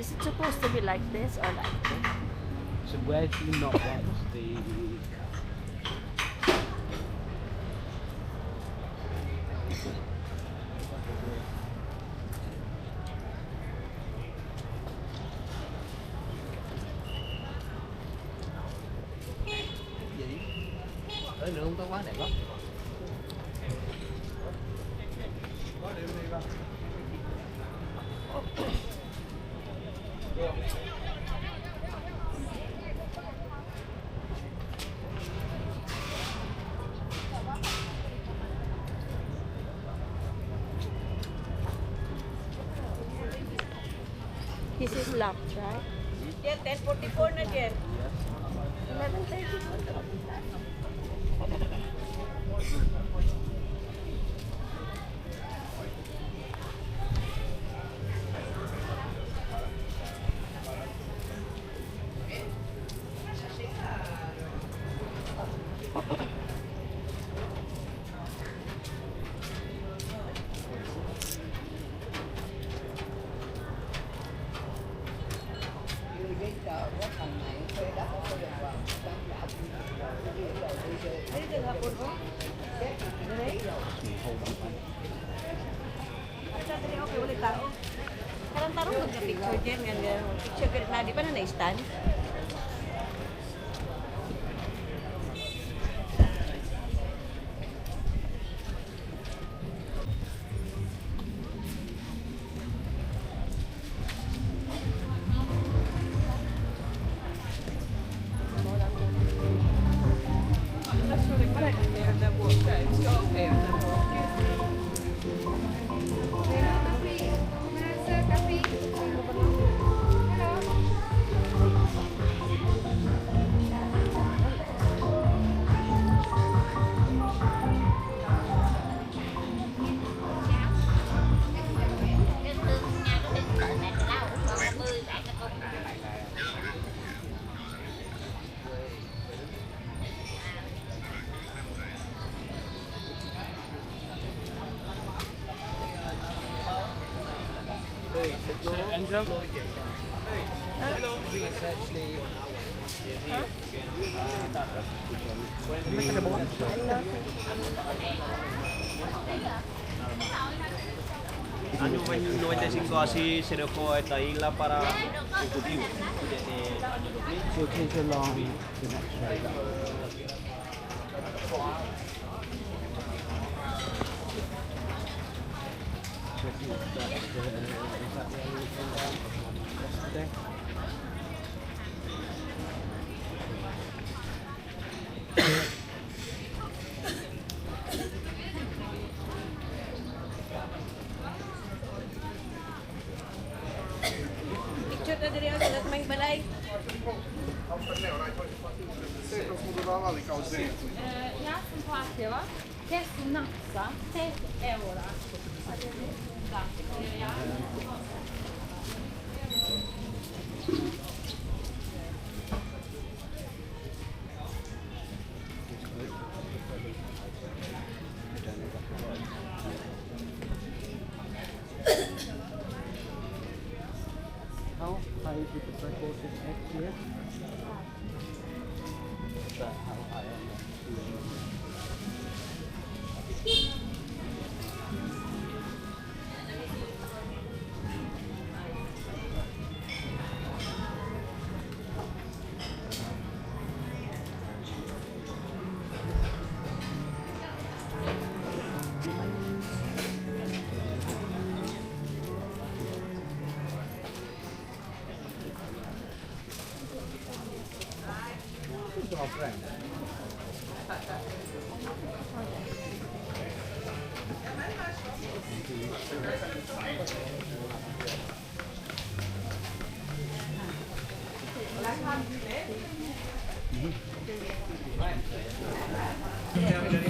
Is it supposed to be like this or like this? So where do you not want the... Gì? Tới nữa không có quá đẹp lắm. This is locked, right? Yeah, 10:44 na dyan. 11:30. Okay, ulit tao. Karang tarong magka-picture dyan. Picture ka na, di ba na na-stand? Angel? Ano ba yung 95 kasi 04 ito ila para ikutin. So take along the next road. Picture na diri ako sa may balay. Ja sam platila 10 naksa, 5 eura. Da, ja. How high is the circle in X here? How high on the Dari